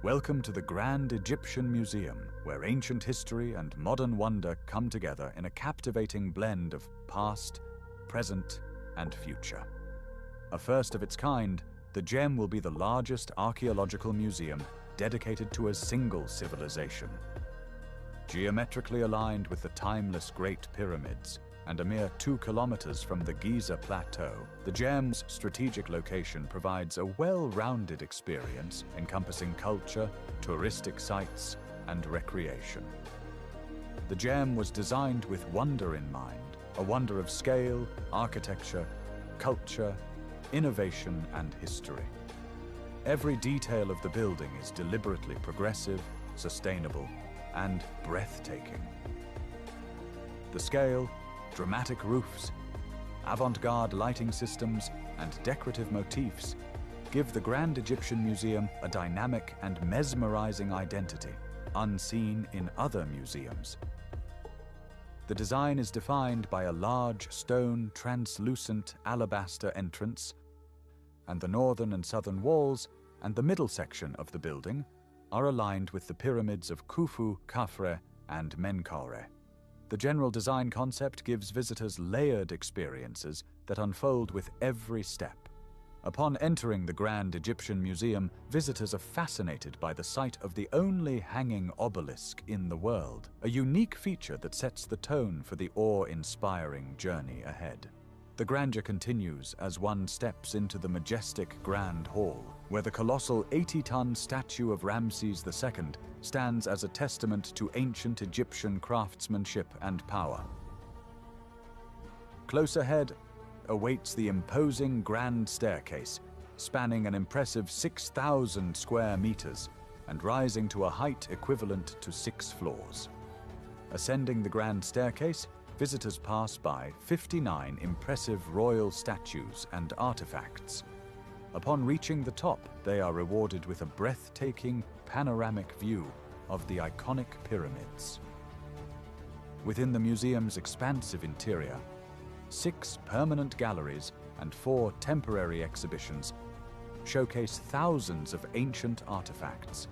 Welcome to the Grand Egyptian Museum, where ancient history and modern wonder come together in a captivating blend of past, present, and future. A first of its kind, the gem will be the largest archaeological museum dedicated to a single civilization. Geometrically aligned with the timeless Great Pyramids, and a mere 2 kilometers from the Giza Plateau, the gem's strategic location provides a well-rounded experience encompassing culture, touristic sites, and recreation. The gem was designed with wonder in mind, a wonder of scale, architecture, culture, innovation, and history. Every detail of the building is deliberately progressive, sustainable, and breathtaking. The scale, dramatic roofs, avant-garde lighting systems, and decorative motifs give the Grand Egyptian Museum a dynamic and mesmerizing identity, unseen in other museums. The design is defined by a large stone translucent alabaster entrance, and the northern and southern walls and the middle section of the building are aligned with the pyramids of Khufu, Khafre, and Menkaure. The general design concept gives visitors layered experiences that unfold with every step. Upon entering the Grand Egyptian Museum, visitors are fascinated by the sight of the only hanging obelisk in the world, a unique feature that sets the tone for the awe-inspiring journey ahead. The grandeur continues as one steps into the majestic Grand Hall, where the colossal 80-ton statue of Ramses II stands as a testament to ancient Egyptian craftsmanship and power. Close ahead awaits the imposing grand staircase, spanning an impressive 6,000 square meters and rising to a height equivalent to 6 floors. Ascending the grand staircase, visitors pass by 59 impressive royal statues and artifacts. Upon reaching the top, they are rewarded with a breathtaking, panoramic view of the iconic pyramids. Within the museum's expansive interior, 6 permanent galleries and 4 temporary exhibitions showcase thousands of ancient artifacts,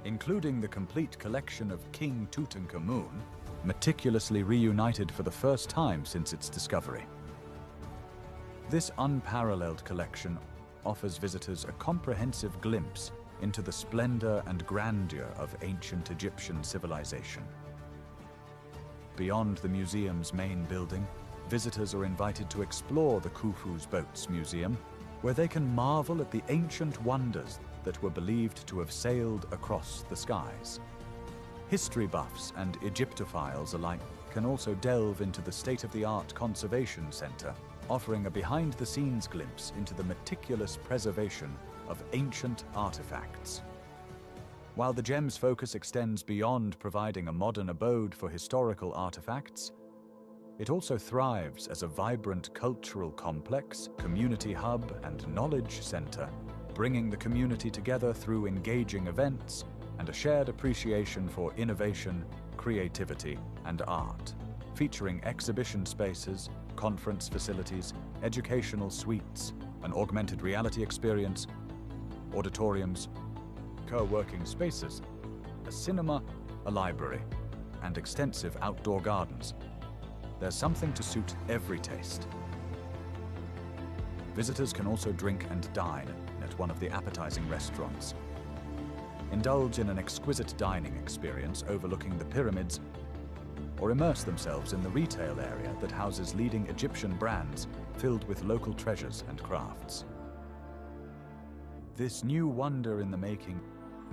including the complete collection of King Tutankhamun, meticulously reunited for the first time since its discovery. This unparalleled collection offers visitors a comprehensive glimpse into the splendor and grandeur of ancient Egyptian civilization. Beyond the museum's main building, visitors are invited to explore the Khufu's Boats Museum, where they can marvel at the ancient wonders that were believed to have sailed across the skies. History buffs and Egyptophiles alike can also delve into the state-of-the-art conservation center, offering a behind-the-scenes glimpse into the meticulous preservation of ancient artifacts. While the gem's focus extends beyond providing a modern abode for historical artifacts, it also thrives as a vibrant cultural complex, community hub, and knowledge center, bringing the community together through engaging events and a shared appreciation for innovation, creativity, and art. Featuring exhibition spaces, conference facilities, educational suites, an augmented reality experience, auditoriums, co-working spaces, a cinema, a library, and extensive outdoor gardens. There's something to suit every taste. Visitors can also drink and dine at one of the appetizing restaurants. Indulge in an exquisite dining experience overlooking the pyramids, or immerse themselves in the retail area that houses leading Egyptian brands filled with local treasures and crafts. This new wonder in the making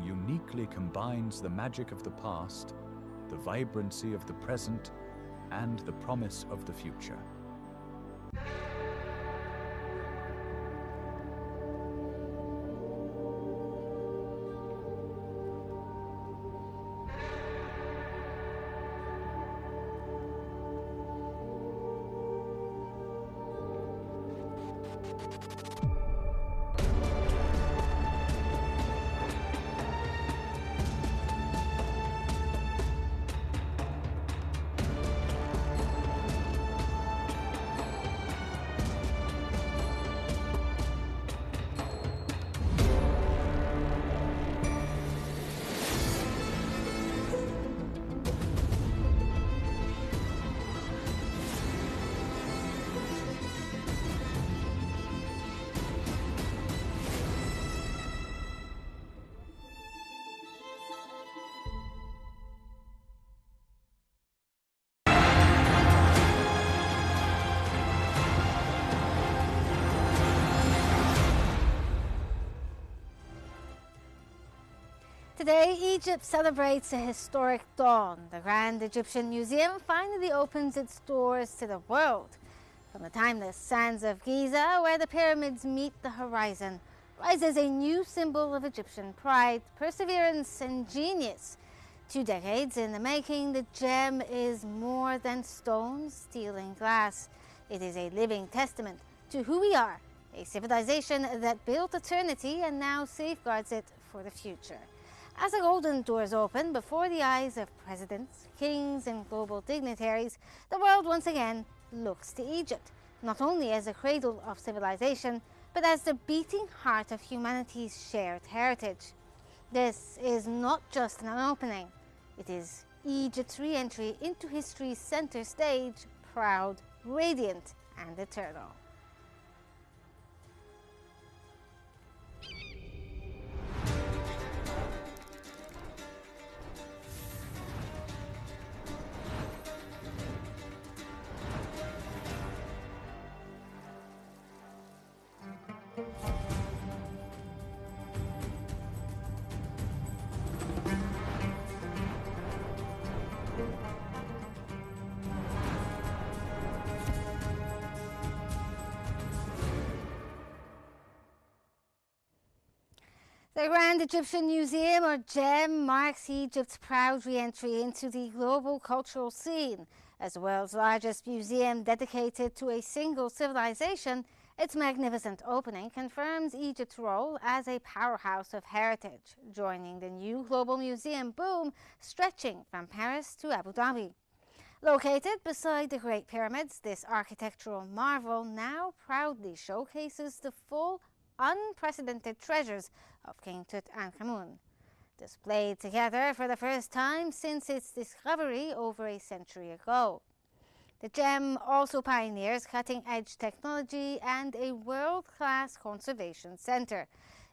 uniquely combines the magic of the past, the vibrancy of the present, and the promise of the future. Today, Egypt celebrates a historic dawn. The Grand Egyptian Museum finally opens its doors to the world. From the timeless sands of Giza, where the pyramids meet the horizon, rises a new symbol of Egyptian pride, perseverance, and genius. 2 decades in the making, the gem is more than stone, steel, and glass. It is a living testament to who we are, a civilization that built eternity and now safeguards it for the future. As the golden doors open before the eyes of presidents, kings, and global dignitaries, the world once again looks to Egypt, not only as a cradle of civilization, but as the beating heart of humanity's shared heritage. This is not just an opening. It is Egypt's re-entry into history's center stage, proud, radiant, and eternal. The Grand Egyptian Museum, or GEM, marks Egypt's proud re-entry into the global cultural scene. As the world's largest museum dedicated to a single civilization, its magnificent opening confirms Egypt's role as a powerhouse of heritage, joining the new global museum boom stretching from Paris to Abu Dhabi. Located beside the Great Pyramids, this architectural marvel now proudly showcases the full, unprecedented treasures of King Tutankhamun, displayed together for the first time since its discovery over a century ago. The gem also pioneers cutting-edge technology and a world-class conservation center,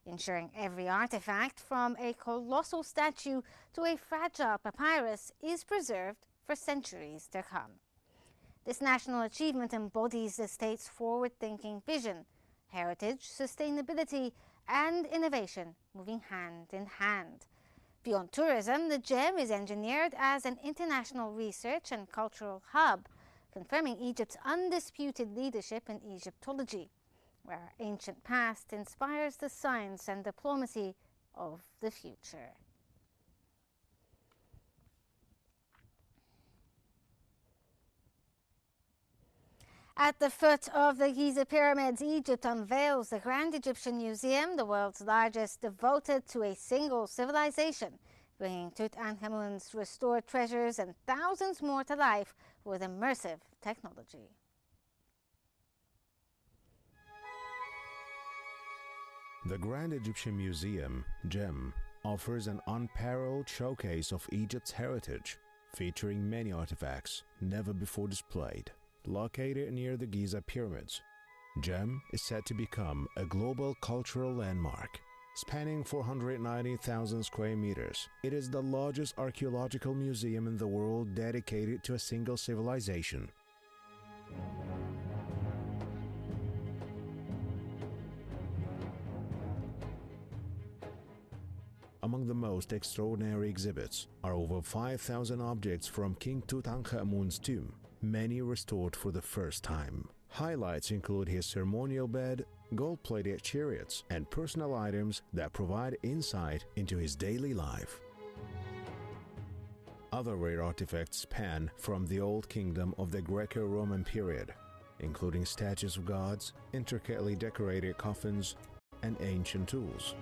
ensuring every artifact from a colossal statue to a fragile papyrus is preserved for centuries to come. This national achievement embodies the state's forward-thinking vision, heritage, sustainability, and innovation moving hand in hand. Beyond tourism, the gem is engineered as an international research and cultural hub, confirming Egypt's undisputed leadership in Egyptology, where our ancient past inspires the science and diplomacy of the future. At the foot of the Giza pyramids, Egypt unveils the Grand Egyptian Museum, the world's largest, devoted to a single civilization, bringing Tutankhamun's restored treasures and thousands more to life with immersive technology. The Grand Egyptian Museum, GEM, offers an unparalleled showcase of Egypt's heritage, featuring many artifacts never before displayed. Located near the Giza pyramids, GEM is set to become a global cultural landmark. Spanning 490,000 square meters, it is the largest archaeological museum in the world dedicated to a single civilization. Among the most extraordinary exhibits are over 5,000 objects from King Tutankhamun's tomb, many restored for the first time. Highlights include his ceremonial bed, gold-plated chariots, and personal items that provide insight into his daily life. Other rare artifacts span from the Old Kingdom of the Greco-Roman period, including statues of gods, intricately decorated coffins, and ancient tools.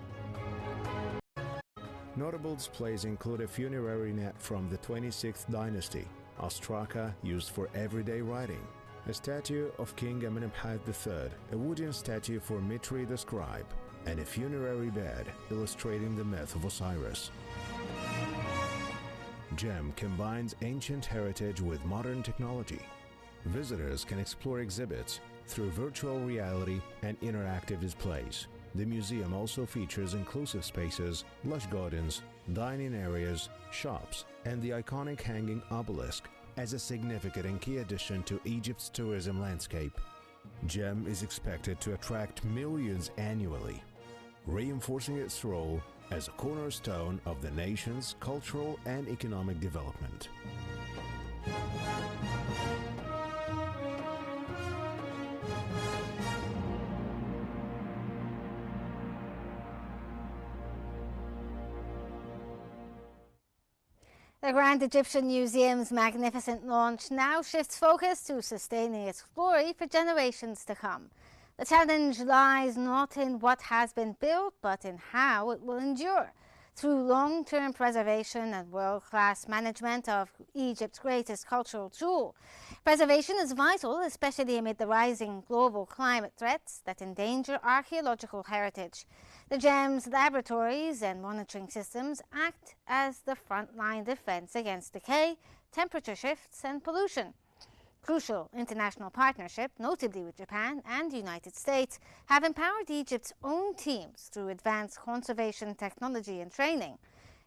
Notable displays include a funerary net from the 26th dynasty, ostraka used for everyday writing, a statue of King Amenemhat III, a wooden statue for Mitri the scribe, and a funerary bed illustrating the myth of Osiris. GEM combines ancient heritage with modern technology. Visitors can explore exhibits through virtual reality and interactive displays. The museum also features inclusive spaces, lush gardens, dining areas, shops, and the iconic hanging obelisk as a significant and key addition to Egypt's tourism landscape. GEM is expected to attract millions annually, reinforcing its role as a cornerstone of the nation's cultural and economic development. The Grand Egyptian Museum's magnificent launch now shifts focus to sustaining its glory for generations to come. The challenge lies not in what has been built, but in how it will endure. Through long-term preservation and world-class management of Egypt's greatest cultural jewel. Preservation is vital, especially amid the rising global climate threats that endanger archaeological heritage. The GEM's laboratories and monitoring systems act as the frontline defense against decay, temperature shifts, and pollution. Crucial international partnership, notably with Japan and the United States, have empowered Egypt's own teams through advanced conservation technology and training.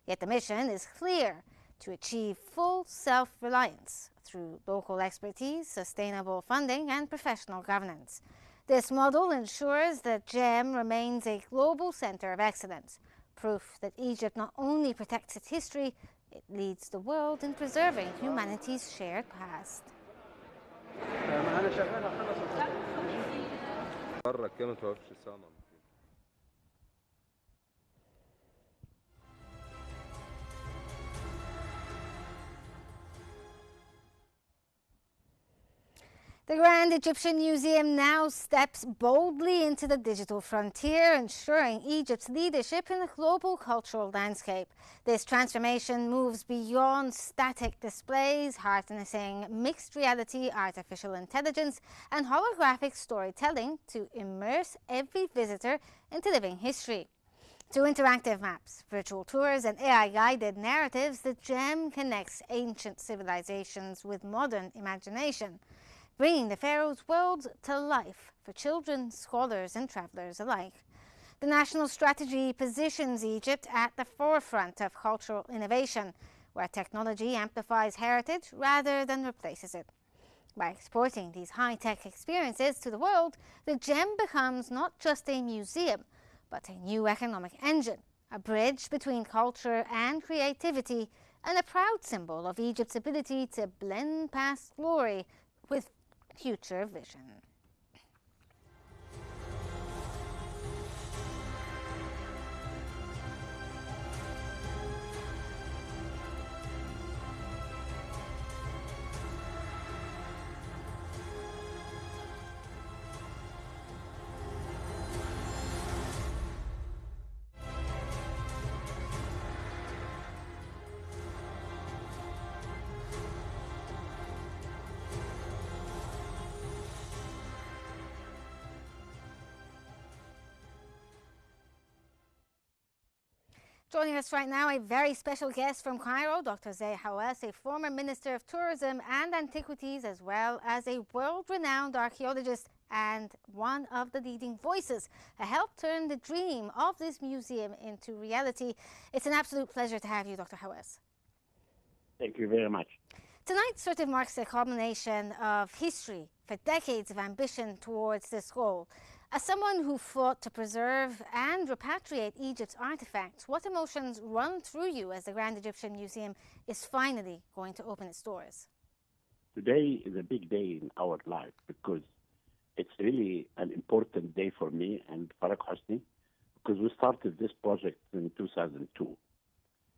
Yet the mission is clear: to achieve full self-reliance through local expertise, sustainable funding, and professional governance. This model ensures that GEM remains a global center of excellence, proof that Egypt not only protects its history, it leads the world in preserving humanity's shared past. The Grand Egyptian Museum now steps boldly into the digital frontier, ensuring Egypt's leadership in the global cultural landscape. This transformation moves beyond static displays, harnessing mixed reality, artificial intelligence, and holographic storytelling to immerse every visitor into living history. Through interactive maps, virtual tours, and AI-guided narratives, the GEM connects ancient civilizations with modern imagination, bringing the Pharaoh's world to life for children, scholars, and travelers alike. The national strategy positions Egypt at the forefront of cultural innovation, where technology amplifies heritage rather than replaces it. By exporting these high-tech experiences to the world, the GEM becomes not just a museum, but a new economic engine, a bridge between culture and creativity, and a proud symbol of Egypt's ability to blend past glory with future vision. Joining us right now, a very special guest from Cairo, Dr. Zeid Hawass, a former Minister of Tourism and Antiquities, as well as a world-renowned archaeologist and one of the leading voices who helped turn the dream of this museum into reality. It's an absolute pleasure to have you, Dr. Hawass. Thank you very much. Tonight sort of marks the culmination of history for decades of ambition towards this goal. As someone who fought to preserve and repatriate Egypt's artifacts, what emotions run through you as the Grand Egyptian Museum is finally going to open its doors? Today is a big day in our life because it's really an important day for me and Farag Hosni, because we started this project in 2002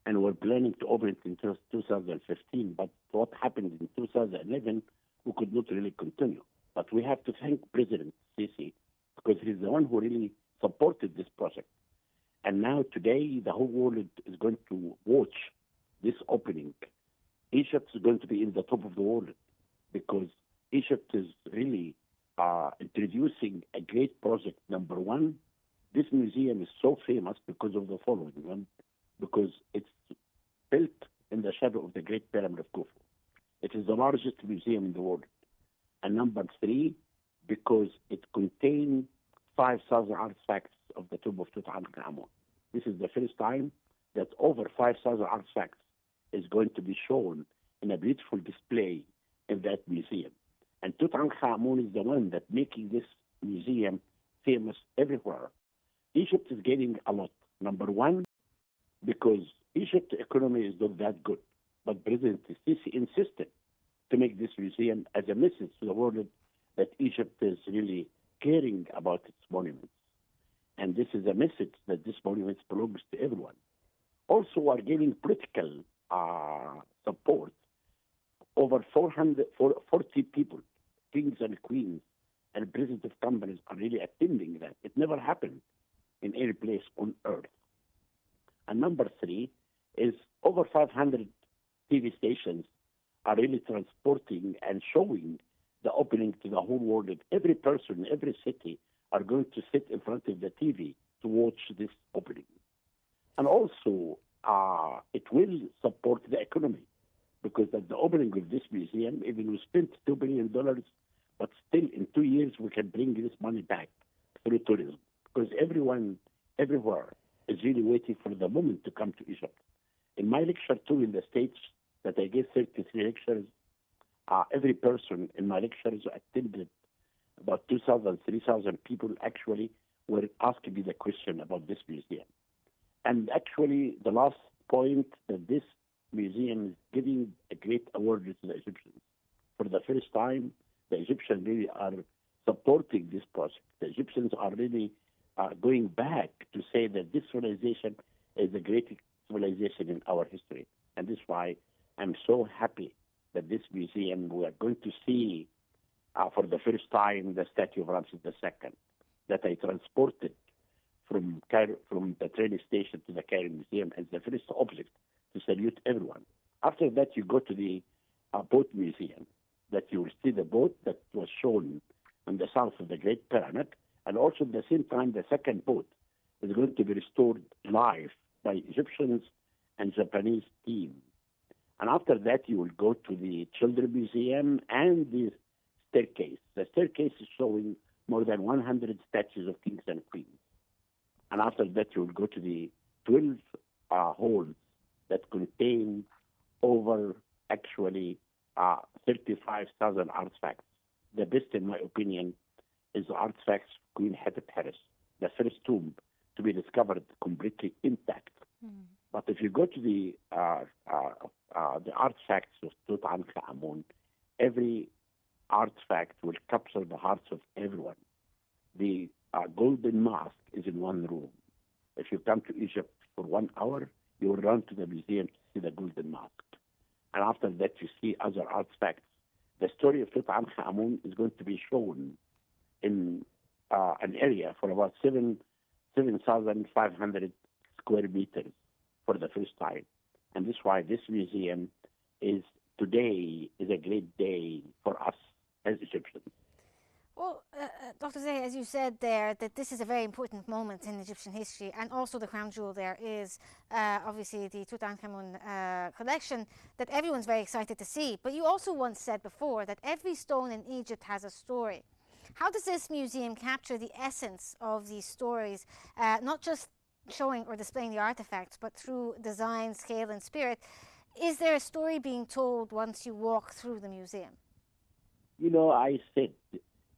and we're planning to open it in 2015, but what happened in 2011, we could not really continue. But we have to thank President Sisi, because he's the one who really supported this project. And now today, the whole world is going to watch this opening. Egypt is going to be in the top of the world because Egypt is really introducing a great project. Number one, this museum is so famous because of the following one, because it's built in the shadow of the Great Pyramid of Khufu. It is the largest museum in the world. And number three, because it contains 5,000 artifacts of the tomb of Tutankhamun. This is the first time that over 5,000 artifacts is going to be shown in a beautiful display in that museum. And Tutankhamun is the one that making this museum famous everywhere. Egypt is getting a lot. Number one, because Egypt's economy is not that good. But President Sisi insisted to make this museum as a message to the world that Egypt is really caring about its monuments. And this is a message that this monument belongs to everyone. Also, we are giving political support. Over 440 people, kings and queens, and presidents of companies are really attending that. It never happened in any place on earth. And number three is over 500 TV stations are really transporting and showing the opening to the whole world. Every person, every city are going to sit in front of the TV to watch this opening. And also, it will support the economy because at the opening of this museum, even we spent $2 billion, but still in 2 years we can bring this money back through tourism because everyone, everywhere is really waiting for the moment to come to Egypt. In my lecture too in the States that I gave 33 lectures, every person in my lectures attended, about 2,000, 3,000 people actually were asking me the question about this museum. And actually the last point that this museum is giving a great award to the Egyptians. For the first time, the Egyptians really are supporting this project. The Egyptians are really going back to say that this civilization is the greatest civilization in our history. And this is why I'm so happy that this museum, we are going to see for the first time the statue of Ramses II that I transported from Cairo, from the train station to the Cairo Museum as the first object to salute everyone. After that, you go to the boat museum, that you will see the boat that was shown in the south of the Great Pyramid, and also at the same time, the second boat is going to be restored live by Egyptians and Japanese team. And after that, you will go to the Children's Museum and the staircase. The staircase is showing more than 100 statues of kings and queens. And after that, you will go to the 12 halls that contain over actually 35,000 artifacts. The best, in my opinion, is the artifacts of Queen Hatshepsut, the first tomb to be discovered completely intact. But if you go to the artifacts of Tutankhamun, every artifact will capture the hearts of everyone. The golden mask is in one room. If you come to Egypt for 1 hour, you will run to the museum to see the golden mask. And after that, you see other artifacts. The story of Tutankhamun is going to be shown in an area for about 7,500 square meters for the first time. And this is why this museum is today is a great day for us as Egyptians. Well, Dr. Zay, as you said there, that this is a very important moment in Egyptian history, and also the crown jewel there is obviously the Tutankhamun collection that everyone's very excited to see. But you also once said before that every stone in Egypt has a story. How does this museum capture the essence of these stories, not just showing or displaying the artifacts, but through design, scale, and spirit? Is there a story being told once you walk through the museum? You know, I said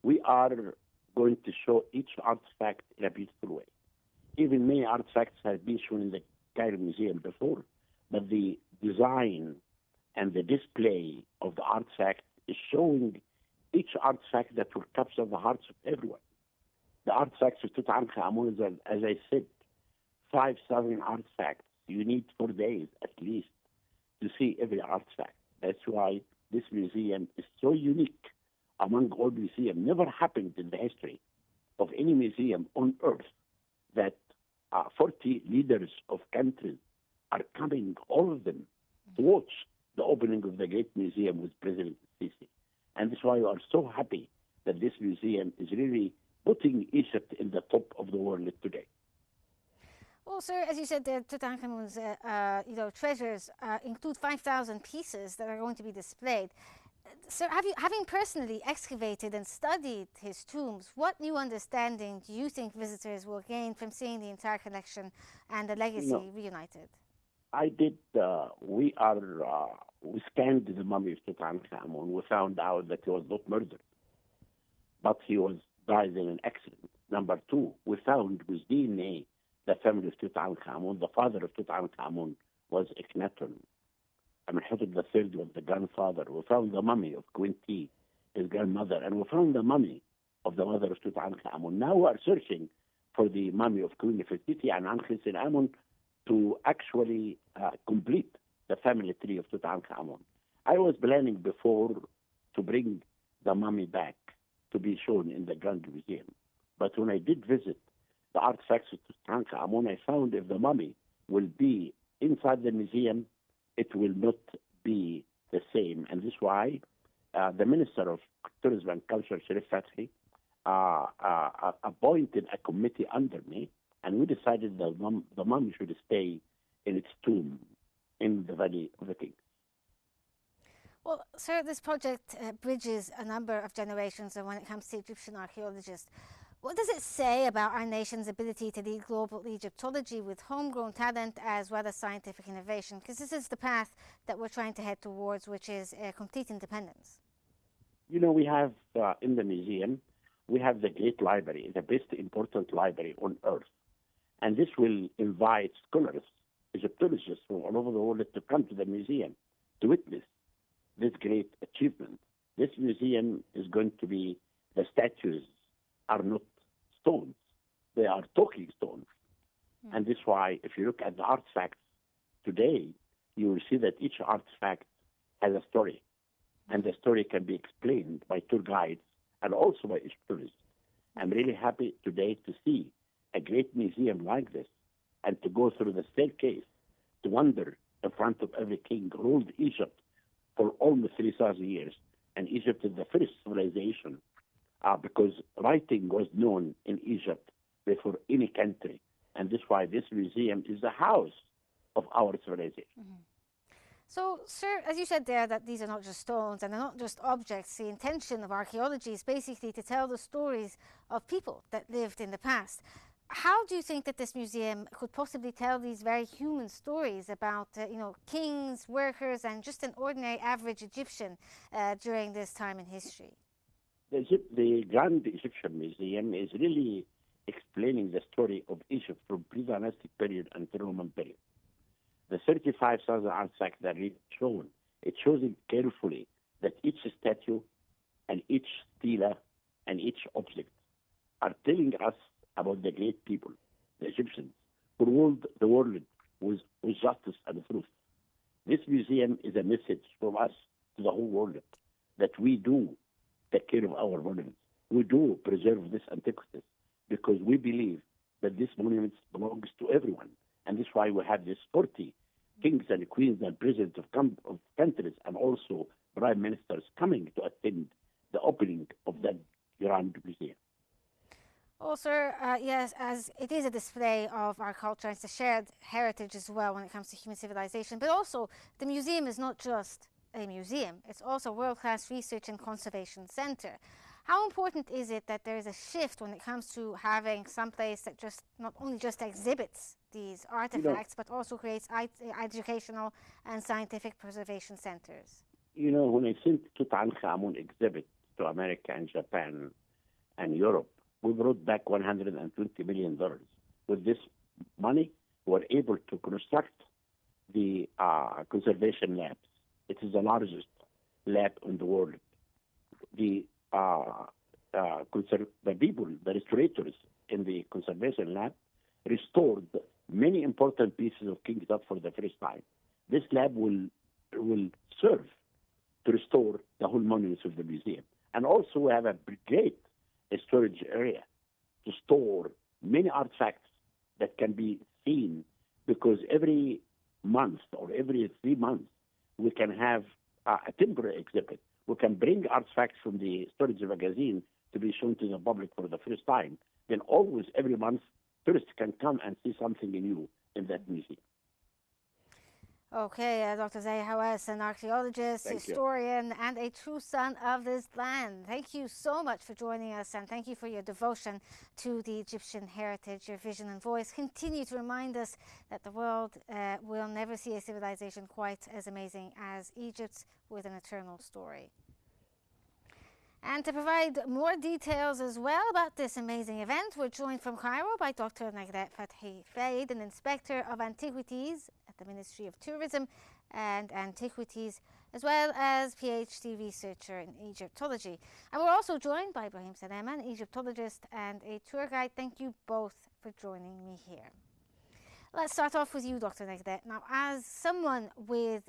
we are going to show each artifact in a beautiful way. Even many artifacts have been shown in the Cairo Museum before, but the design and the display of the artifact is showing each artifact that will capture the hearts of everyone. The artifacts of Tutankhamun, as I said, 5,000 artifacts. You need 4 days at least to see every artifact. That's why this museum is so unique among all museums. Never happened in the history of any museum on earth that 40 leaders of countries are coming, all of them, to watch the opening of the Great Museum with President Sisi. And that's why we are so happy that this museum is really putting Egypt in the top of the world today. Well, sir, as you said, the Tutankhamun's treasures include 5,000 pieces that are going to be displayed. Sir, having personally excavated and studied his tombs, what new understanding do you think visitors will gain from seeing the entire collection and the legacy reunited? I did. We scanned the mummy of Tutankhamun. We found out that he was not murdered, but he died in an accident. Number two, we found with DNA the family of Tutankhamun. The father of Tutankhamun was Akhenaten. Amenhotep III was the grandfather. We found the mummy of Queen T, his grandmother, and we found the mummy of the mother of Tutankhamun. Now we are searching for the mummy of Queen Nefertiti and Ankhesenamun to actually complete the family tree of Tutankhamun. I was planning before to bring the mummy back to be shown in the Grand Museum. But when I did visit the artifacts of Tutankhamun, I found if the mummy will be inside the museum, it will not be the same. And this is why the Minister of Tourism and Culture, Sharif Fathi, appointed a committee under me, and we decided that the mummy should stay in its tomb in the Valley of the Kings. Well, sir, this project bridges a number of generations when it comes to Egyptian archaeologists. What does it say about our nation's ability to lead global Egyptology with homegrown talent as well as scientific innovation? Because this is the path that we're trying to head towards, which is complete independence. You know, we have in the museum, we have the great library, the best important library on earth. And this will invite scholars, Egyptologists from all over the world to come to the museum to witness this great achievement. This museum is going to be, the statues are not stones, they are talking stones. And this is why, if you look at the artifacts today, you will see that each artifact has a story. And the story can be explained by tour guides and also by Egyptologists. I'm really happy today to see a great museum like this and to go through the staircase to wander in front of every king who ruled Egypt for almost 3,000 years. And Egypt is the first civilization because writing was known in Egypt before any country. And this is why this museum is the house of our civilization. So, sir, as you said there, that these are not just stones and they're not just objects. The intention of archaeology is basically to tell the stories of people that lived in the past. How do you think that this museum could possibly tell these very human stories about, kings, workers, and just an ordinary average Egyptian during this time in history? The Grand Egyptian Museum is really explaining the story of Egypt from pre-dynastic period until Roman period. The 35,000 artifacts that are shown, it shows it carefully that each statue and each stela and each object are telling us about the great people, the Egyptians, who ruled the world with justice and truth. This museum is a message from us to the whole world that we do take care of our monuments. We do preserve this antiquities because we believe that this monument belongs to everyone. And this is why we have this 40 kings and queens and presidents of countries and also prime ministers coming to attend the opening of that Grand Museum. Oh, sir, yes, as it is a display of our culture, it's a shared heritage as well when it comes to human civilization. But also, the museum is not just a museum, it's also a world-class research and conservation center. How important is it that there is a shift when it comes to having some place that just not only just exhibits these artifacts, but also creates educational and scientific preservation centers? When I sent Tutankhamun exhibit to America and Japan and Europe, we brought back $120 million. With this money, we were able to construct the conservation labs. It is the largest lab in the world. The people, the restorators in the conservation lab, restored many important pieces of King Tut for the first time. This lab will serve to restore the whole monuments of the museum. And also we have a great storage area to store many artifacts that can be seen, because every month or every 3 months we can have a temporary exhibit. We can bring artifacts from the storage magazine to be shown to the public for the first time. Then always every month tourists can come and see something new in that museum. Okay, Dr. Zahir Hawass, an archaeologist, historian, and a true son of this land. Thank you so much for joining us, and thank you for your devotion to the Egyptian heritage. Your vision and voice continue to remind us that the world will never see a civilization quite as amazing as Egypt's, with an eternal story. And to provide more details as well about this amazing event, we're joined from Cairo by Dr. Nagdat Fathi Faid, an Inspector of Antiquities at the Ministry of Tourism and Antiquities, as well as PhD researcher in Egyptology. And we're also joined by Ibrahim Salema, an Egyptologist and a tour guide. Thank you both for joining me here. Let's start off with you, Dr. Nagdat. Now, as someone within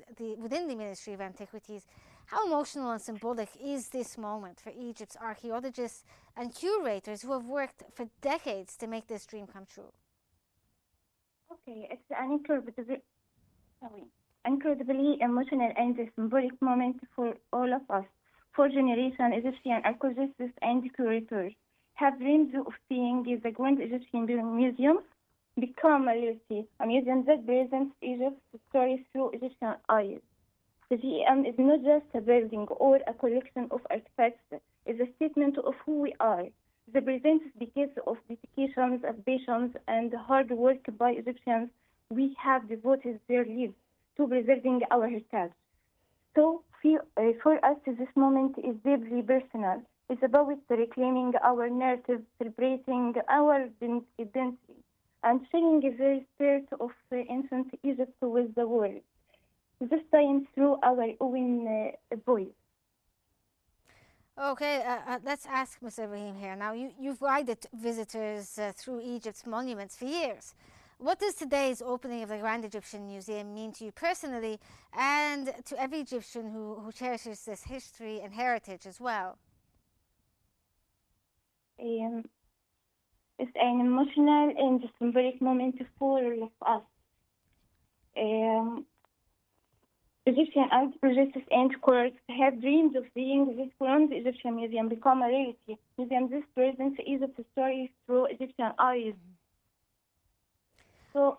the Ministry of Antiquities, how emotional and symbolic is this moment for Egypt's archaeologists and curators who have worked for decades to make this dream come true? Okay, it's an incredibly emotional and symbolic moment for all of us. For generations, Egyptian archaeologists and curators have dreamed of seeing the Grand Egyptian Museum become a reality, a museum that presents Egypt's story through Egyptian eyes. The GEM is not just a building or a collection of artifacts, it's a statement of who we are. It represents decades of dedication, patience, and hard work by Egyptians. We have devoted their lives to preserving our heritage. So, for us, this moment is deeply personal. It's about reclaiming our narrative, celebrating our identity, and sharing the spirit of ancient Egypt with the world. This time through our own voice. Okay, let's ask Mr. Ibrahim here. Now, you've guided visitors through Egypt's monuments for years. What does today's opening of the Grand Egyptian Museum mean to you personally and to every Egyptian who cherishes this history and heritage as well? It's an emotional and symbolic moment for all of us. Egyptian archaeologists and curators have dreamed of seeing this Grand Egyptian Museum become a reality. Museum this presents Egypt's story through Egyptian eyes. So,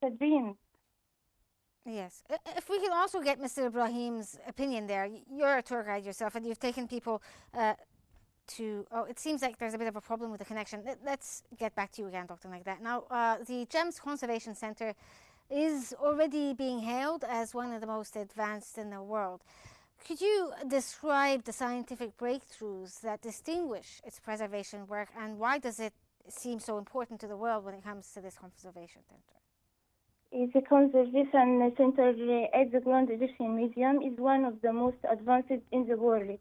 it's a dream. Yes. If we can also get Mr. Ibrahim's opinion there. You're a tour guide yourself, and you've taken people it seems like there's a bit of a problem with the connection. Let's get back to you again, Dr. Nagdat. Now, the GEMS Conservation Centre is already being hailed as one of the most advanced in the world. Could you describe the scientific breakthroughs that distinguish its preservation work, and why does it seem so important to the world when it comes to this conservation center? The Conservation Center at the Grand Egyptian Museum is one of the most advanced in the world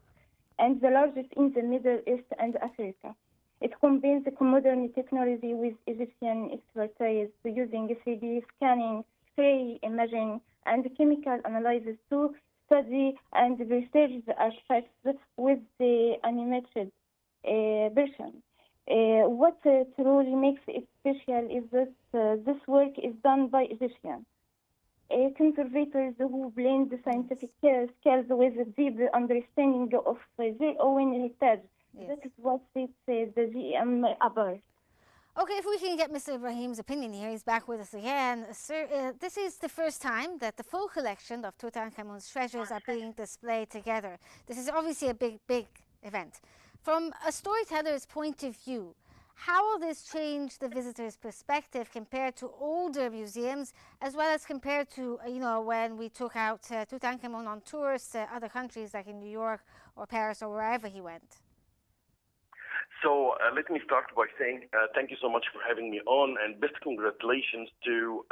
and the largest in the Middle East and Africa. It combines modern technology with Egyptian expertise using 3D scanning, X-ray imaging, and chemical analysis to study and research the artifacts with the animated version. What truly makes it special is that this work is done by Egyptians. Conservators who blend the scientific skills with a deep understanding of their own heritage. Yes. That is what sets the GEM apart. Okay, if we can get Mr. Ibrahim's opinion here, he's back with us again. Sir, this is the first time that the full collection of Tutankhamun's treasures are being displayed together. This is obviously a big event. From a storyteller's point of view, how will this change the visitor's perspective compared to older museums, as well as compared to, when we took out Tutankhamun on tours to other countries like in New York or Paris or wherever he went? So let me start by saying thank you so much for having me on, and best congratulations to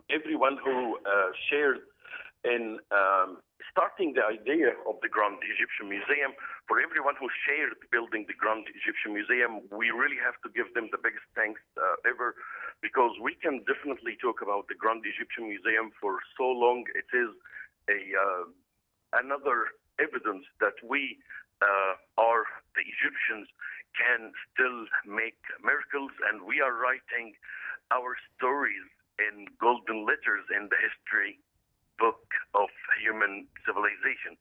everyone who shared in starting the idea of the Grand Egyptian Museum. For everyone who shared building the Grand Egyptian Museum, we really have to give them the biggest thanks ever, because we can definitely talk about the Grand Egyptian Museum for so long. It is another evidence that we are the Egyptians can still make miracles, and we are writing our stories in golden letters in the history book of human civilization.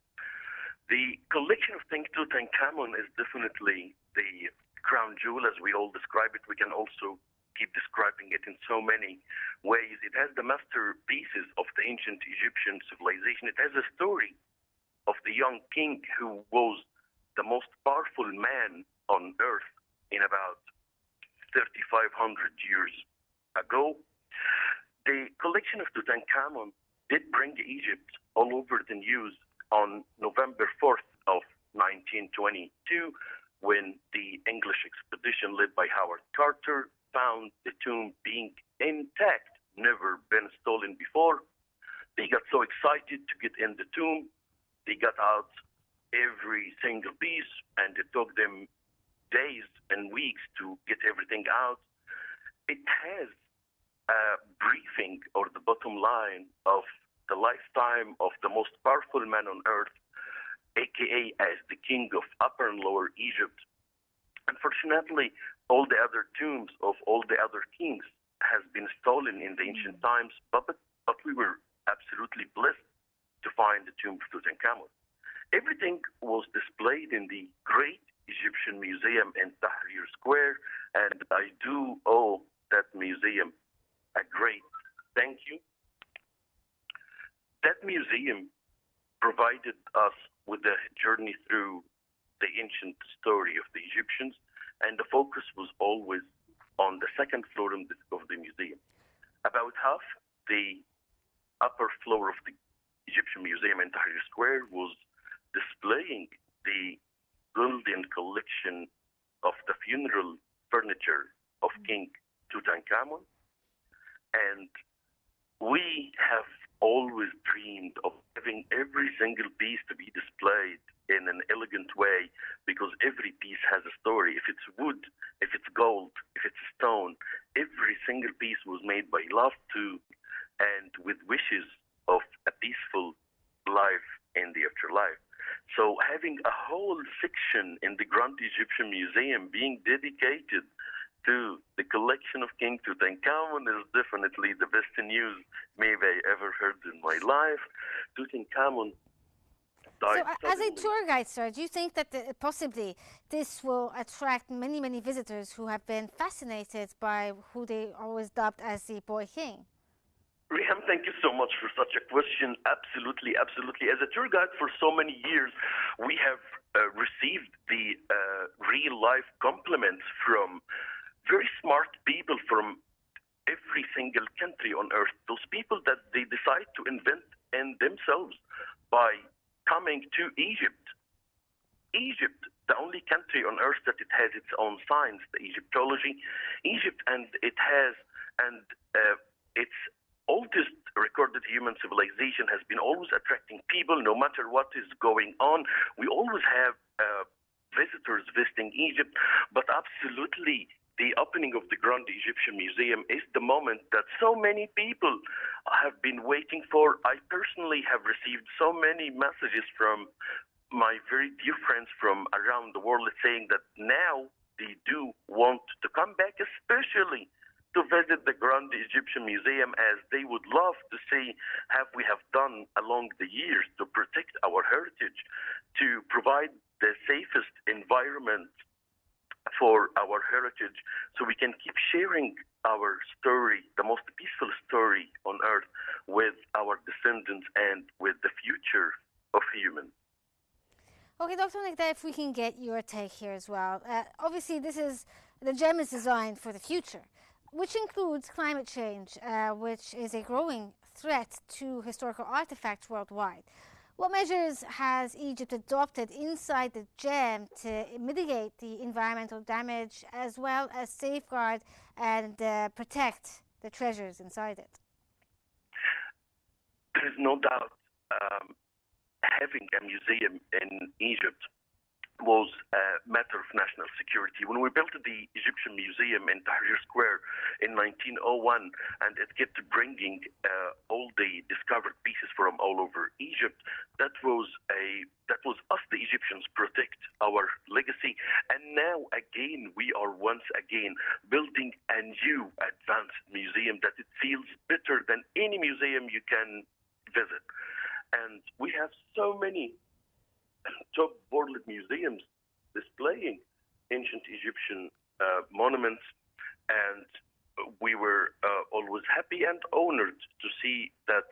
The collection of Tutankhamun is definitely the crown jewel, as we all describe it. We can also keep describing it in so many ways. It has the masterpieces of the ancient Egyptian civilization. It has a story of the young king who was the most powerful man on earth in about 3,500 years ago. The collection of Tutankhamun did bring Egypt all over the news on November 4th of 1922, when the English expedition led by Howard Carter found the tomb being intact, never been stolen before. They got so excited to get in the tomb. They got out every single piece, and it took them days and weeks to get everything out. It has a briefing or the bottom line of the lifetime of the most powerful man on earth, aka as the king of Upper and Lower Egypt. Unfortunately, all the other tombs of all the other kings has been stolen in the ancient times, but we were absolutely blessed to find the tomb of Tutankhamun. Everything was displayed in the great Egyptian museum in Tahrir Square, and I do owe that museum a great thank you. That museum provided us with a journey through the ancient story of the Egyptians, and the focus was always on the second floor of the museum. About half the upper floor of the Egyptian museum in Tahrir Square was displaying the golden collection of the funeral furniture of King Tutankhamun, and we have always dreamed of having every single piece to be displayed in an elegant way, because every piece has a story. If it's wood, if it's gold, if it's stone, every single piece was made by love too, and with wishes of a peaceful life in the afterlife. So having a whole section in the Grand Egyptian Museum being dedicated to the collection of King Tutankhamun is definitely the best news maybe I ever heard in my life. Tutankhamun died So, as a suddenly. tour guide, sir, do you think that possibly this will attract many, many visitors who have been fascinated by who they always dubbed as the Boy King? Riham, thank you so much for such a question. Absolutely, absolutely. As a tour guide for so many years, we have received the real-life compliments from very smart people from every single country on earth. Those people that they decide to invent in themselves by coming to Egypt. Egypt, the only country on earth that it has its own science, the Egyptology. Egypt, and it has, and its oldest recorded human civilization has been always attracting people no matter what is going on. We always have visitors visiting Egypt, but absolutely the opening of the Grand Egyptian Museum is the moment that so many people have been waiting for. I personally have received so many messages from my very dear friends from around the world saying that now they do want to come back, especially to visit the Grand Egyptian Museum, as they would love to see how we have done along the years to protect our heritage, to provide the safest environment for our heritage, so we can keep sharing our story, the most peaceful story on earth, with our descendants and with the future of humans. Okay, Dr. Nigda, if we can get your take here as well. Obviously, the gem is designed for the future, which includes climate change, which is a growing threat to historical artifacts worldwide. What measures has Egypt adopted inside the gem to mitigate the environmental damage, as well as safeguard and protect the treasures inside it? There is no doubt having a museum in Egypt was a matter of national security. When we built the Egyptian Museum in Tahrir Square in 1901, and it kept bringing all the discovered pieces from all over Egypt, that was us, the Egyptians, protect our legacy. And now again, we are once again building a new advanced museum that it feels better than any museum you can visit. And we have so many top world museums displaying ancient Egyptian monuments, and we were always happy and honored to see that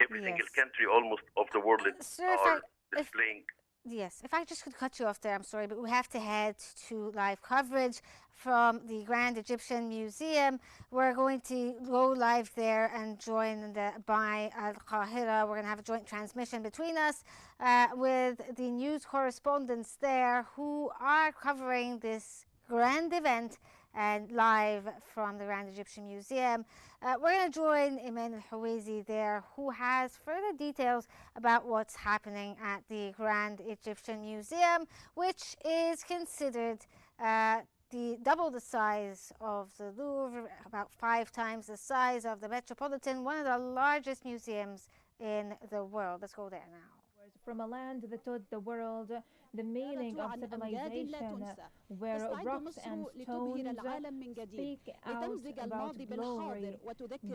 every single country almost of the world are displaying Yes, if I just could cut you off there, I'm sorry, but we have to head to live coverage from the Grand Egyptian Museum. We're going to go live there and join by Al Qahira. We're going to have a joint transmission between us with the news correspondents there who are covering this grand event and live from the Grand Egyptian Museum. We're going to join Iman al-Hawezi there, who has further details about what's happening at the Grand Egyptian Museum, which is considered double the size of the Louvre, about 5 times the size of the Metropolitan, one of the largest museums in the world. Let's go there now. From a land that taught the world the meaning of civilization, where rocks and stones speak out about glory,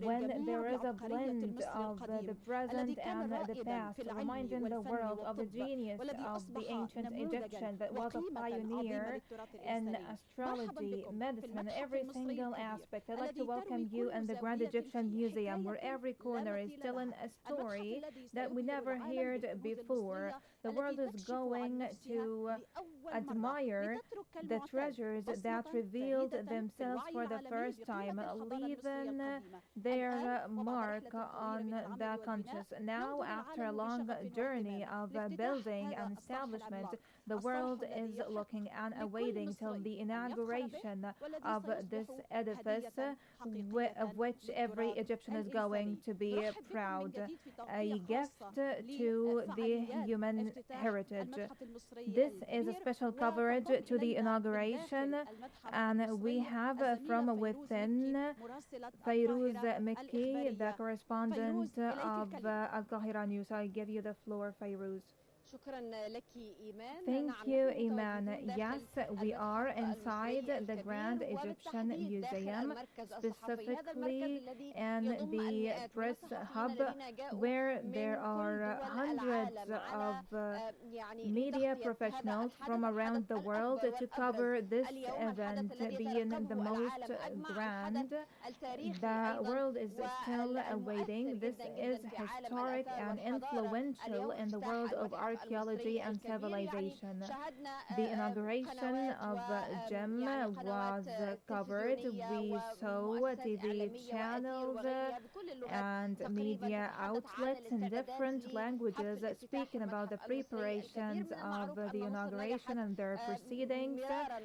when there is a blend of the present and the past, reminding the world of the genius of the ancient Egyptian that was a pioneer in astrology, medicine, every single aspect. I'd like to welcome you in the Grand Egyptian Museum, where every corner is telling a story that we never heard before. The world is going to admire the treasures that revealed themselves for the first time, leaving their mark on the conscious. Now, after a long journey of building and establishment, the world is looking and awaiting till the inauguration of this edifice, of which every Egyptian is going to be proud. A gift to the human heritage. This is a special coverage to the inauguration, and we have from within Fayrouz Mekki, the correspondent of Al Qahira News. I give you the floor, Fayrouz. Thank you, Iman. Yes, we are inside the Grand Egyptian Museum, specifically in the press hub, where there are hundreds of media professionals from around the world to cover this event being the most grand. The world is still awaiting. This is historic and influential in the world of archaeology and civilization. The inauguration of GEM was covered. We saw TV channels and media outlets in different languages speaking about the preparations of the inauguration and their proceedings.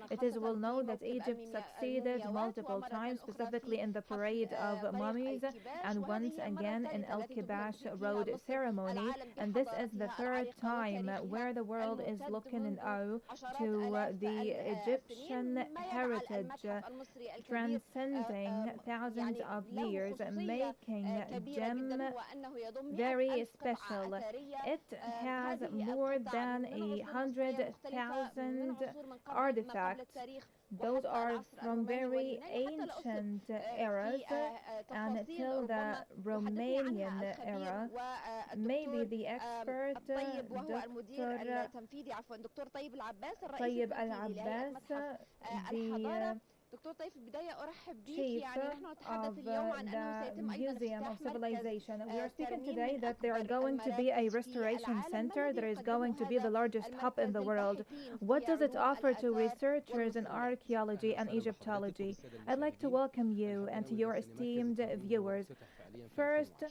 It is well known that Egypt succeeded multiple times, specifically in the parade of mummies and once again in El Kibash Road ceremony, and this is the third time where the world is looking in awe to the Egyptian heritage, transcending thousands of years, making GEM very special. It has more than 100,000 artifacts. Those are from very ancient eras until the Romanian era. Maybe the expert Dr. طيب العباس, the chief of the Museum of Civilization. We are speaking today that there are going to be a restoration center that is going to be the largest hub in the world. What does it offer to researchers in archaeology and Egyptology? I'd like to welcome you and to your esteemed viewers. First,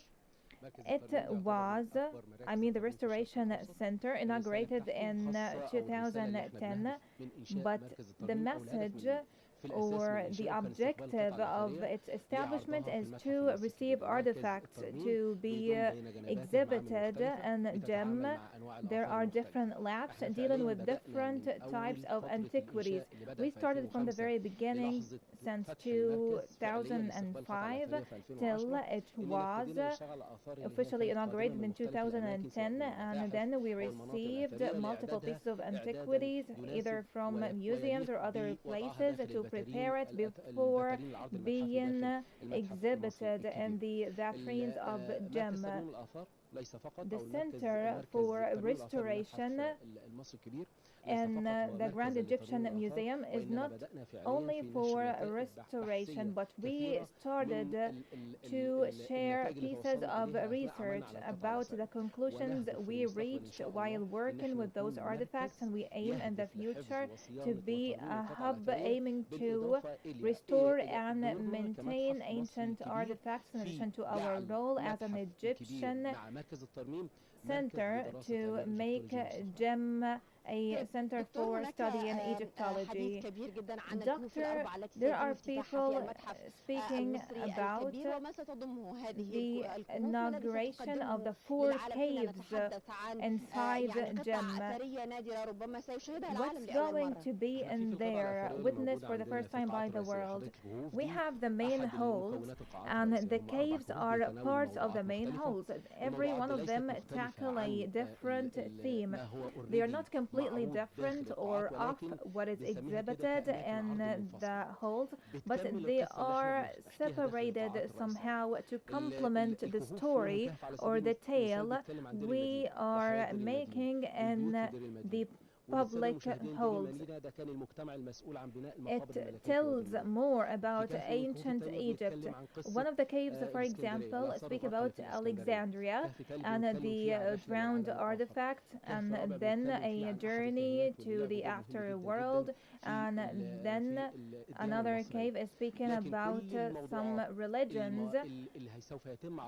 the Restoration Center inaugurated in 2010, but the message or the objective of its establishment is to receive artifacts to be exhibited in GEM. There are different labs dealing with different types of antiquities. We started from the very beginning since 2005 till it was officially inaugurated in 2010, and then we received multiple pieces of antiquities either from museums or other places to prepare it before being exhibited in the Vitrines of Gem. The Center for Restoration in the Grand Egyptian Museum is not only for restoration, but we started to share pieces of research about the conclusions we reached while working with those artifacts, and we aim in the future to be a hub aiming to restore and maintain ancient artifacts in addition to our role as an Egyptian center to make GEM a center for study in Egyptology. Doctor, there are people speaking about the inauguration of the 4 caves inside GEM. What's going to be in there, witnessed for the first time by the world? We have the main holes, and the caves are parts of the main holes. Every one of them tackle a different theme. They are not completely different or off what is exhibited in the holes, but they are separated somehow to complement the story or the tale we are making in the public holes. It tells more about ancient Egypt. One of the caves, for example, speak about Alexandria and the drowned artifact, and then a journey to the afterworld, and then another cave is speaking about some religions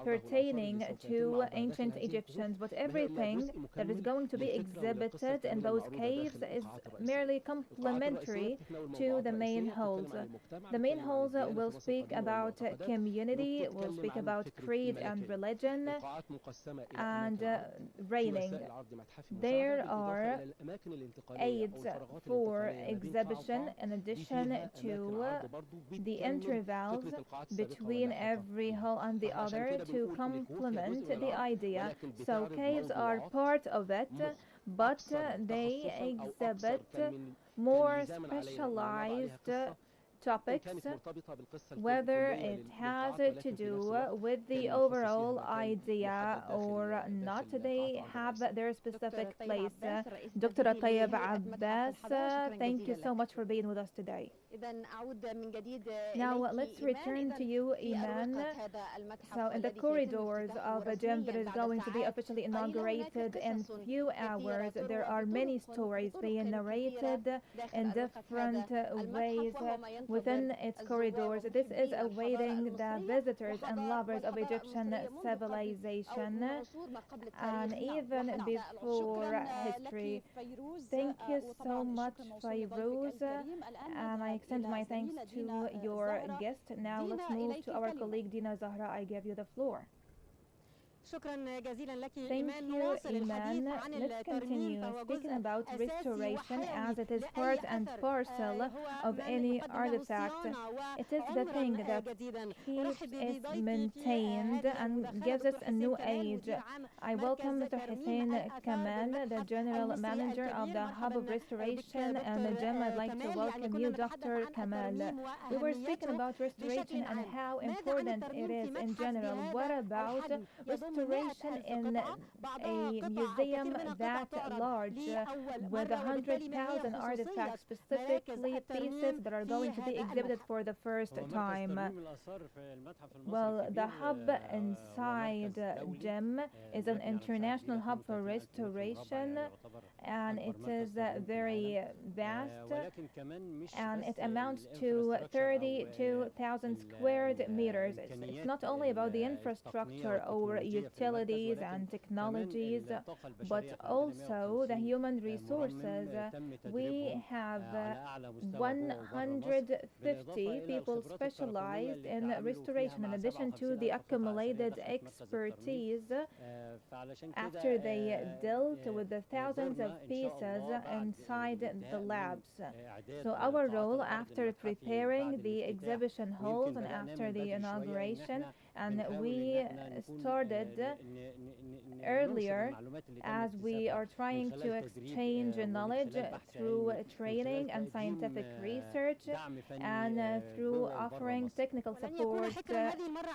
pertaining to ancient Egyptians. But everything that is going to be exhibited in those caves is merely complementary to the main holes. The main holes will speak about community, will speak about creed and religion, and reigning. There are aids for exhibition in addition to the intervals between every hole and the other to complement the idea. So caves are part of it, but they exhibit more specialized topics, whether it has to do with the overall idea or not. They have their specific place. Dr. Tayyib Abbas, thank you so much for being with us today. Now let's return to you, Iman. So in the corridors of GEM that is going to be officially inaugurated in few hours, there are many stories being narrated in different ways within its corridors. This is awaiting the visitors and lovers of Egyptian civilization and even before history. Thank you so much, Fayrouz, and I extend my thanks to your guest. Now let's move to our colleague Dina Zahra. I give you the floor. Thank you, Iman. Let's continue speaking about restoration, as it is part and parcel of any artifact. It is the thing that keeps it maintained and gives us a new age. I welcome Mr. Hussein Kamal, the General Manager of the Hub of Restoration and the GEM. I'd like to welcome you, Dr. Kamal. We were speaking about restoration and how important it is in general. What about restoration in a museum that large with 100,000 artifacts, specifically pieces that are going to be exhibited for the first time? Well, the hub inside GEM is an international hub for restoration, and it is very vast, and it amounts to 32,000 square meters. It's not only about the infrastructure or utilities and technologies, but also the human resources. We have 150 people specialized in restoration, in addition to the accumulated expertise after they dealt with the thousands of pieces inside the labs. So our role after preparing the exhibition halls and after the inauguration And we started earlier as we are trying to exchange knowledge through training and scientific research and through offering technical support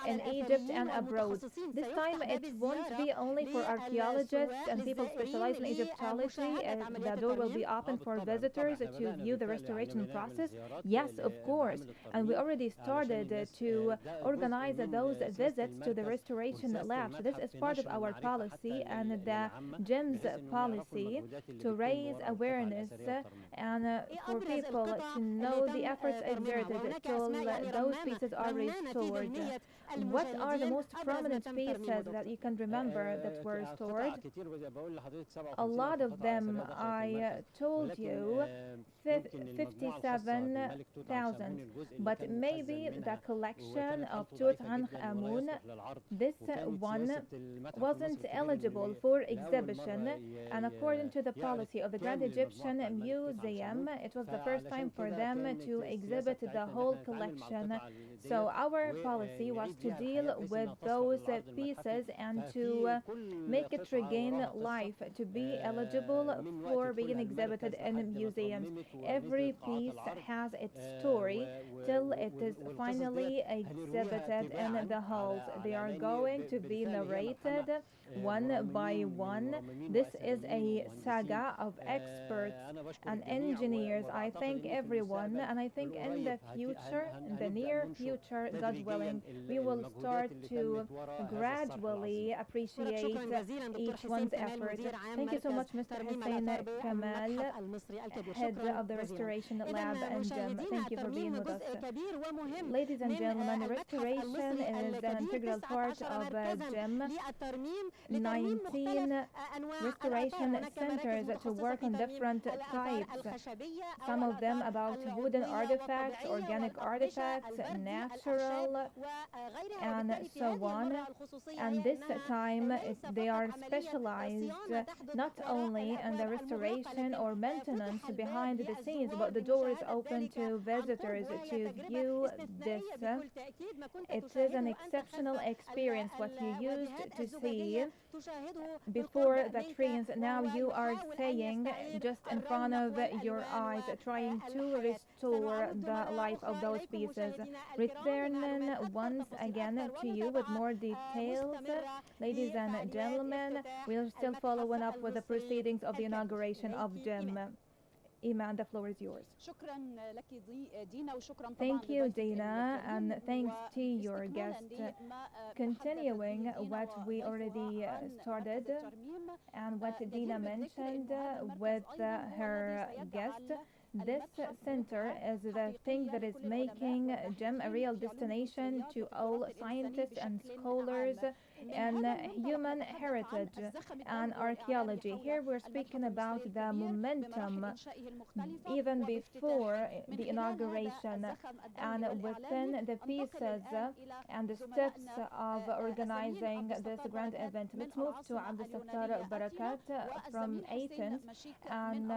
in Egypt and abroad. This time it won't be only for archaeologists and people specialized in Egyptology. The door will be open for visitors to view the restoration process. Yes, of course. And we already started to organize those visits to the restoration labs. This is part of our policy and the GEMS policy to raise awareness and for people to know the efforts exerted till those pieces are restored. What are the most prominent pieces that you can remember that were restored? A lot of them, I told you, 57,000. But maybe the collection of Tutankhamun, this one wasn't eligible for exhibition, and according to the policy of the Grand Egyptian Museum, it was the first time for them to exhibit the whole collection. So our policy was to deal with those pieces and to make it regain life, to be eligible for being exhibited in museums. Every piece has its story till it is finally exhibited in the halls. They are going to be narrated one by one. This is a saga of experts and engineers. I thank everyone, and I think in the future, in the near future, God willing, we will start to gradually appreciate each one's effort. Thank you so much, Mr. Hussein Kamal, head of the Restoration Lab and GEM. Thank you for being with us. Ladies and gentlemen, restoration is an integral part of GEM. 19 restoration centers to work on different types, some of them about wooden artifacts, organic artifacts, natural, and so on. And this time they are specialized not only in the restoration or maintenance behind the scenes, but the door is open to visitors to view this. It is an exceptional experience what you used to see before the screens. Now you are saying just in front of your eyes, trying to restore the life of those pieces. Returning once again to you with more details. Ladies and gentlemen, we are still following up with the proceedings of the inauguration of GEM. Iman, the floor is yours. Thank you, Dina, and thanks to your guest. Continuing what we already started and what Dina mentioned with her guest, this center is the thing that is making GEM a real destination to all scientists and scholars and human heritage and archaeology. Here we're speaking about the momentum even before the inauguration and within the pieces and the steps of organizing this grand event. Let's move to Abdel Sattar Barakat from Athens and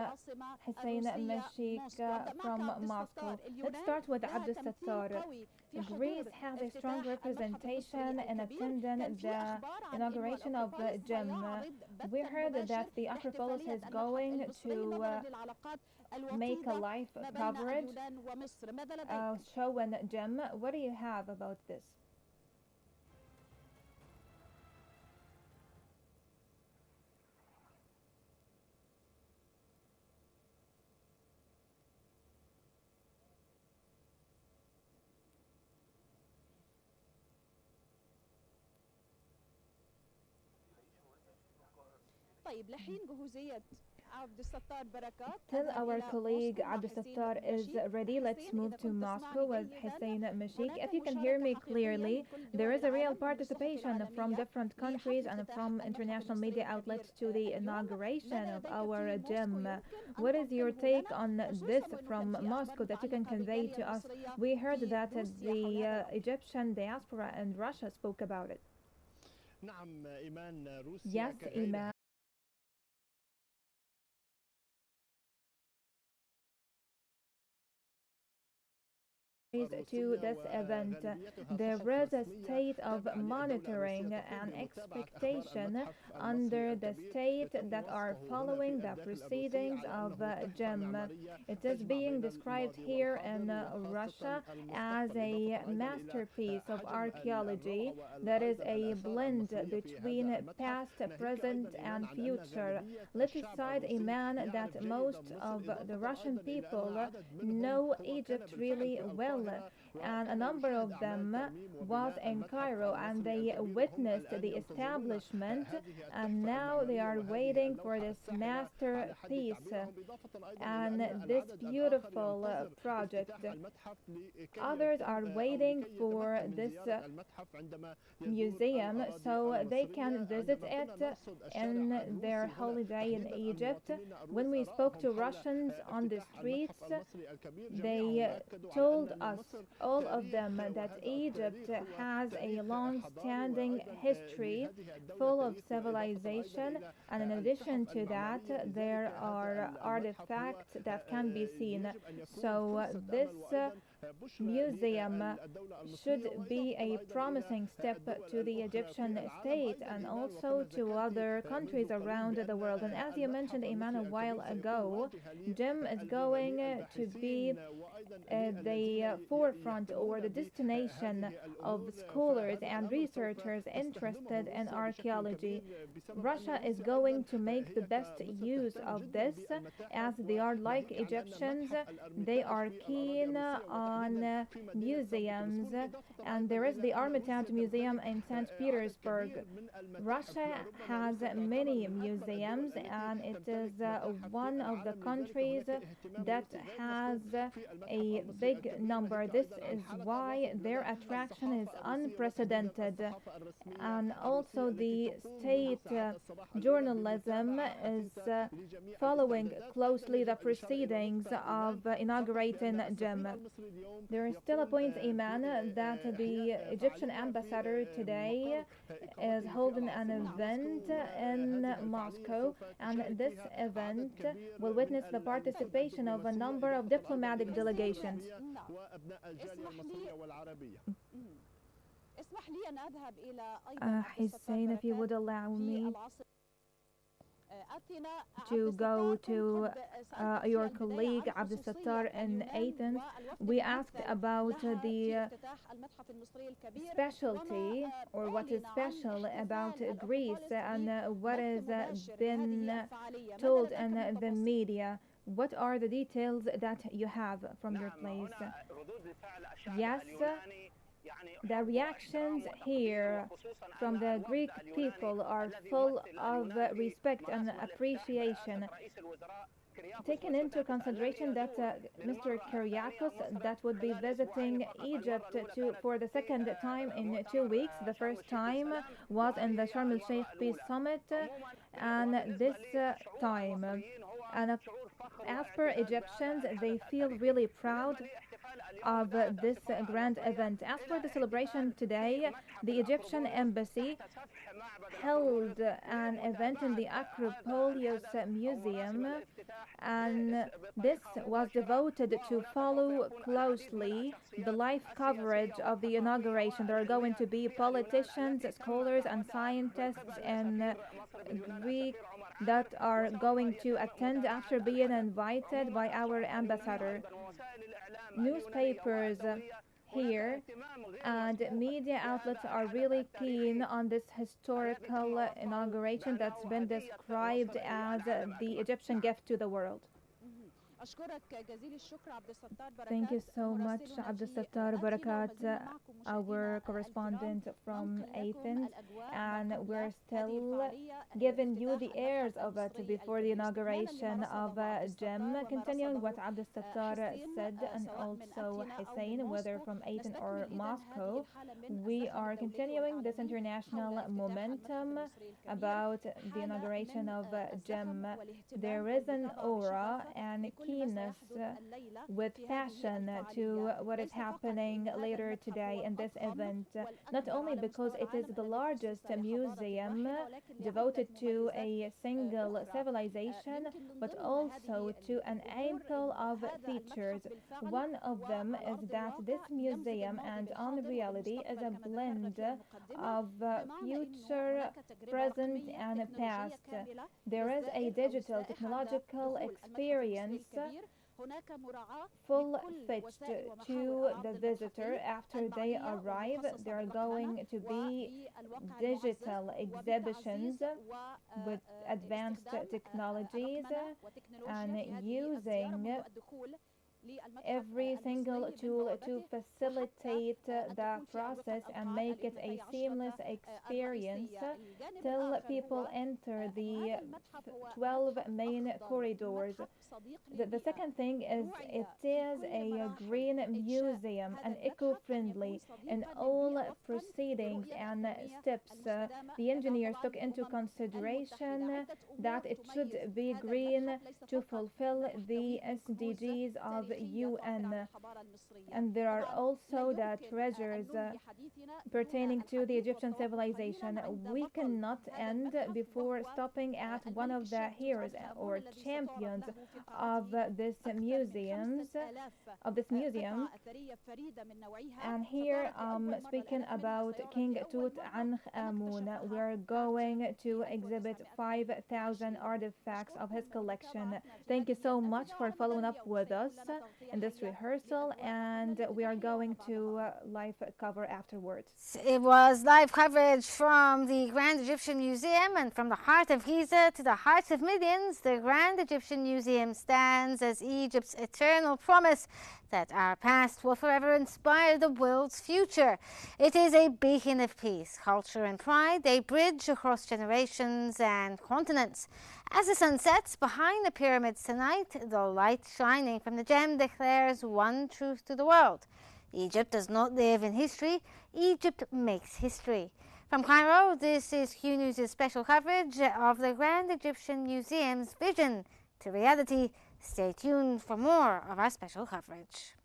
Hussein Meshik from Moscow. Let's start with Abdel Sattar. Greece has a strong representation in attending the inauguration of GEM. We heard that the Acropolis is going to make a live coverage showing GEM. What do you have about this? Till our colleague Abdel Sattar is ready, let's move to Moscow with Hussein Meshik. If you can hear me clearly, there is a real participation from different countries and from international media outlets to the inauguration of our GEM. What is your take on this from Moscow that you can convey to us? We heard that the Egyptian diaspora and Russia spoke about it. Yes, Iman. countries to this event. There is a state of monitoring and expectation under the state that are following the proceedings of GEM. It is being described here in Russia as a masterpiece of archaeology that is a blend between past, present, and future. Let aside, Iman, that most of the Russian people know Egypt really well, and a number of them was in Cairo and they witnessed the establishment, and now they are waiting for this masterpiece and this beautiful project. Others are waiting for this museum so they can visit it in their holiday in Egypt. When we spoke to Russians on the streets, they told us, all of them, that Egypt has a long-standing history full of civilization, and in addition to that, there are artifacts that can be seen. So this museum should be a promising step to the Egyptian state and also to other countries around the world. And as you mentioned, Iman, a while ago, GEM is going to be the forefront or the destination of scholars and researchers interested in archaeology. Russia is going to make the best use of this, as they are like Egyptians. They are keen on museums, and there is the Hermitage Museum in St. Petersburg. Russia has many museums, and it is one of the countries that has a big number. This is why their attraction is unprecedented. And also the state journalism is following closely the proceedings of inaugurating GEM. There is still a point, Iman, that the Egyptian ambassador today is holding an event in Moscow, and this event will witness the participation of a number of diplomatic delegations. Hussein, if you would allow me to go to your colleague Abdel Sattar in Athens. We asked about the specialty, or what is special about Greece, and what has been told in the media. What are the details that you have from your place? Yes, the reactions here from the Greek people are full of respect and appreciation. Taking into consideration that Mr. Kyriakos, that would be visiting Egypt for the second time in 2 weeks. The first time was in the Sharm el-Sheikh Peace Summit, and this time, and as per Egyptians, they feel really proud of this grand event. As for the celebration today, the Egyptian embassy held an event in the Acropolis Museum, and this was devoted to follow closely the live coverage of the inauguration. There are going to be politicians, scholars, and scientists in Greek that are going to attend after being invited by our ambassador. Newspapers here and media outlets are really keen on this historical inauguration that's been described as the Egyptian gift to the world. Thank you so much, Abdel Sattar Barakat, our correspondent from Athens, and we're still giving you the airs of it before the inauguration of GEM. Continuing what Abdel Sattar said, and also Hussein, whether from Athens or Moscow, we are continuing this international momentum about the inauguration of GEM. There is an aura and keenness, with passion to what is happening later today in this event, not only because it is the largest museum devoted to a single civilization, but also to an ample of features. One of them is that this museum and Unreality is a blend of future, present, and past. There is a digital technological experience full-fledged to the visitor after they arrive. There are going to be digital exhibitions with advanced technologies and using every single tool to facilitate the process and make it a seamless experience till people enter the 12 main corridors. The second thing is it is a green museum and eco-friendly in all proceedings and steps. The engineers took into consideration that it should be green to fulfill the SDGs of UN, and there are also the treasures pertaining to the Egyptian civilization. We cannot end before stopping at one of the heroes or champions of this museum. And here, speaking about King Tutankhamun, we're going to exhibit 5,000 artifacts of his collection. Thank you so much for following up with us in this rehearsal, and we are going to live cover afterwards. It was live coverage from the Grand Egyptian Museum, and from the heart of Giza to the hearts of millions, the Grand Egyptian Museum stands as Egypt's eternal promise that our past will forever inspire the world's future. It is a beacon of peace, culture, and pride, a bridge across generations and continents. As the sun sets behind the pyramids tonight, the light shining from the gem declares one truth to the world: Egypt does not live in history, Egypt makes history. From Cairo, this is Qnews' special coverage of the Grand Egyptian Museum's vision to reality. Stay tuned for more of our special coverage.